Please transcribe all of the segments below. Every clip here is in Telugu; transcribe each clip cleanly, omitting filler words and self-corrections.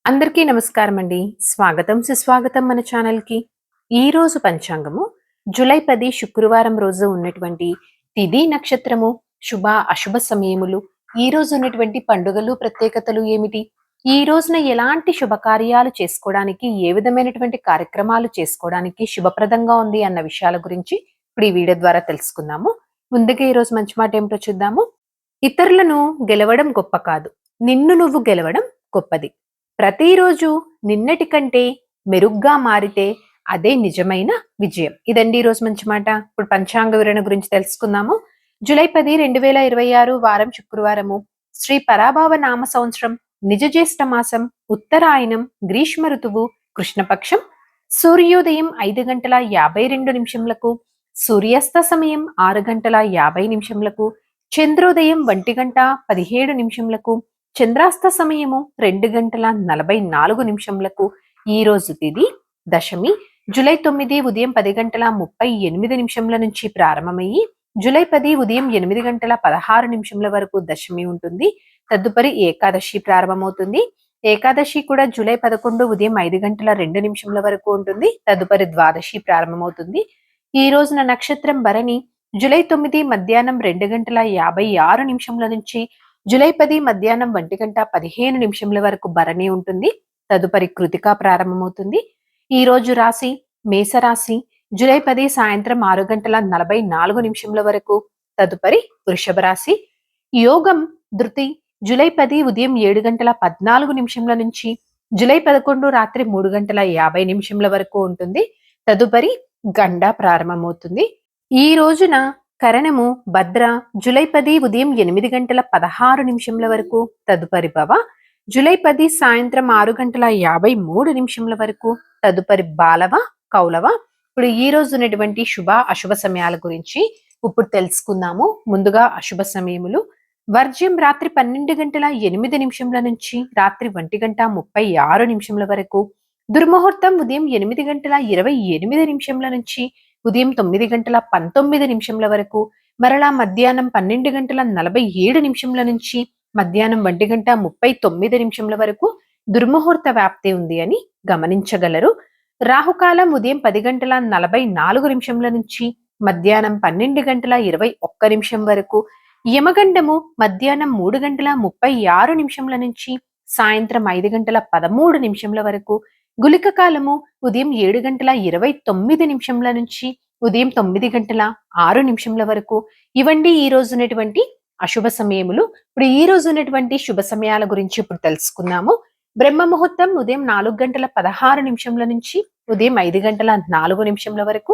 అందరికీ నమస్కారం అండి. స్వాగతం సుస్వాగతం మన ఛానల్‌కి. ఈరోజు పంచాంగము జూలై 10 శుక్రవారం రోజు ఉన్నటువంటి తిథి, నక్షత్రము, శుభ, అశుభ సమయములు, ఈ రోజు ఉన్నటువంటి పండుగలు, ప్రత్యేకతలు ఏమిటి? ఈ రోజున ఎలాంటి శుభకార్యాలు చేసుకోవడానికి, ఏ విధమైనటువంటి కార్యక్రమాలు చేసుకోవడానికి శుభప్రదంగా ఉంది అన్న విషయాల గురించి ఇప్పుడు ఈ వీడియో ద్వారా తెలుసుకుందాము. ముందుగా ఈరోజు మంచి మాట ఏమిటో చూద్దాము. ఇతరులను గెలవడం గొప్ప కాదు, నిన్ను నువ్వు గెలవడం గొప్పది. ప్రతిరోజు నిన్నటి కంటే మెరుగ్గా మారితే అదే నిజమైన విజయం. ఇదండి ఈరోజు మంచి మాట. ఇప్పుడు పంచాంగ వివరణ గురించి తెలుసుకుందాము. జూలై 10, 2026 వారం శుక్రవారము. శ్రీ పరాభావ నామ సంవత్సరం, నిజ జ్యేష్ఠ మాసం, ఉత్తరాయణం, గ్రీష్మ ఋతువు, కృష్ణపక్షం. సూర్యోదయం 5:52, సూర్యాస్త సమయం 6:50, చంద్రోదయం 1:17, చంద్రాస్త సమయము 2:44. ఈ రోజు తిథి దశమి. జూలై 9 ఉదయం 10:38 నుంచి ప్రారంభమయ్యి జూలై 10 ఉదయం 8:16 వరకు దశమి ఉంటుంది. తదుపరి ఏకాదశి ప్రారంభమవుతుంది. ఏకాదశి కూడా జూలై 11 ఉదయం 5:02 వరకు ఉంటుంది. తదుపరి ద్వాదశి ప్రారంభమవుతుంది. ఈ రోజున నక్షత్రం భరణి. జూలై 9 మధ్యాహ్నం 2:56 నుంచి జూలై 10 మధ్యాహ్నం 1:15 వరకు భరణి ఉంటుంది. తదుపరి కృతిక ప్రారంభమవుతుంది. ఈ రోజు రాశి మేషరాశి. జూలై 10 సాయంత్రం 6:44 వరకు. తదుపరి వృషభ రాశి. యోగం ధృతి. జూలై 10 ఉదయం 7:14 నుంచి జూలై 11 రాత్రి 3:50 వరకు ఉంటుంది. తదుపరి గండ ప్రారంభమవుతుంది. ఈ రోజున కరణము భద్ర. జూలై 10 ఉదయం 8:16 వరకు. తదుపరి భవ. జూలై 10 సాయంత్రం 6:53 వరకు. తదుపరి బాలవ కౌలవ. ఇప్పుడు ఈ రోజు ఉన్నటువంటి శుభ అశుభ సమయాల గురించి ఇప్పుడు తెలుసుకుందాము. ముందుగా అశుభ సమయములు. వర్జ్యం రాత్రి 12:08 నుంచి రాత్రి 1:36 వరకు. దుర్ముహూర్తం ఉదయం 8:28 నుంచి ఉదయం 9:19 వరకు. మరలా మధ్యాహ్నం 12:47 నుంచి మధ్యాహ్నం 1:39 వరకు దుర్ముహూర్త వ్యాప్తి ఉంది అని గమనించగలరు. రాహుకాలం ఉదయం 10:44 నుంచి మధ్యాహ్నం 12:21 వరకు. యమగండము మధ్యాహ్నం 3:36 నుంచి సాయంత్రం 5:13 వరకు. గుళిక కాలము ఉదయం 7:29 నుంచి ఉదయం 9:06 వరకు. ఇవండి ఈ రోజు ఉన్నటువంటి అశుభ సమయములు. ఇప్పుడు ఈ రోజు ఉన్నటువంటి శుభ సమయాల గురించి ఇప్పుడు తెలుసుకుందాము. బ్రహ్మ ముహూర్తం ఉదయం 4:16 నుంచి ఉదయం 5:04 వరకు.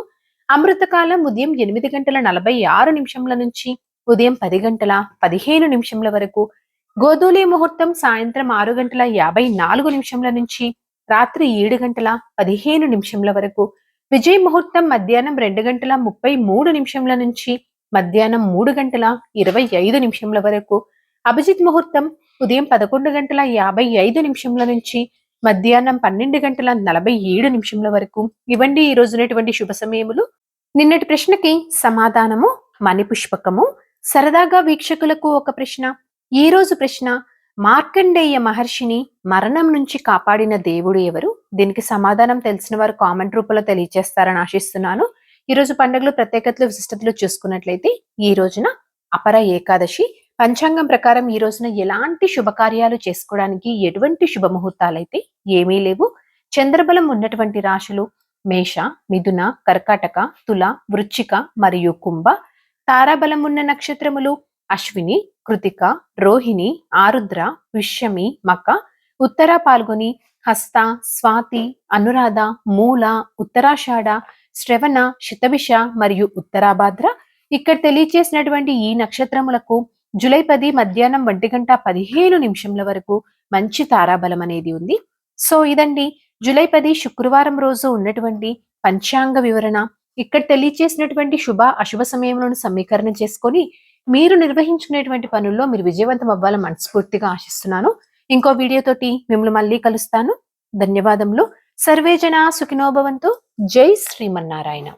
అమృతకాలం ఉదయం 8:46 నుంచి ఉదయం 10:15 వరకు. గోధూలి ముహూర్తం సాయంత్రం 6:54 నుంచి రాత్రి 7:15 వరకు. విజయ ముహూర్తం మధ్యాహ్నం 2:33 నుంచి మధ్యాహ్నం 3:25 వరకు. అభిజిత్ ముహూర్తం ఉదయం 11:55 నుంచి మధ్యాహ్నం 12:47 వరకు. ఇవండి ఈ రోజు ఉన్నటువంటి శుభ సమయములు. నిన్నటి ప్రశ్నకి సమాధానము మణిపుష్పకము. సరదాగా వీక్షకులకు ఒక ప్రశ్న. ఈ రోజు ప్రశ్న: మార్కండేయ మహర్షిని మరణం నుంచి కాపాడిన దేవుడు ఎవరు? దీనికి సమాధానం తెలిసిన వారు కామెంట్ రూపంలో తెలియజేస్తారని ఆశిస్తున్నాను. ఈ రోజు పండుగలు, ప్రత్యేకతలు, విశిష్టతలు చూసుకున్నట్లయితే ఈ రోజున అపర ఏకాదశి. పంచాంగం ప్రకారం ఈ రోజున ఎలాంటి శుభకార్యాలు చేసుకోవడానికి ఎటువంటి శుభముహూర్తాలైతే ఏమీ లేవు. చంద్రబలం ఉన్నటువంటి రాశులు మేష, మిథున, కర్కాటక, తుల, వృశ్చిక మరియు కుంభ. తారాబలం ఉన్న నక్షత్రములు అశ్విని, కృతిక, రోహిణి, ఆరుద్ర, పుష్యమి, మక. ఉత్తర పాల్గొని, హస్త, స్వాతి, అనురాధ, మూల, ఉత్తరాషాఢ, శ్రవణ, శతభిష మరియు ఉత్తరాభాద్ర. ఇక్కడ తెలియచేసినటువంటి ఈ నక్షత్రములకు జూలై 10 మధ్యాహ్నం 1:15 వరకు మంచి తారాబలం అనేది ఉంది. సో ఇదండి జూలై 10 శుక్రవారం రోజు ఉన్నటువంటి పంచాంగ వివరణ. ఇక్కడ తెలియచేసినటువంటి శుభ అశుభ సమయంలోని సమీకరణ చేసుకొని మీరు నిర్వహించుకునేటువంటి పనుల్లో మీరు విజయవంతం అవ్వాలని మనస్ఫూర్తిగా ఆశిస్తున్నాను. ఇంకో వీడియోతోటి మిమ్మల్ని మళ్ళీ కలుస్తాను. ధన్యవాదములు. సర్వే జనా సుఖినో భవంతు. జై శ్రీమన్నారాయణ.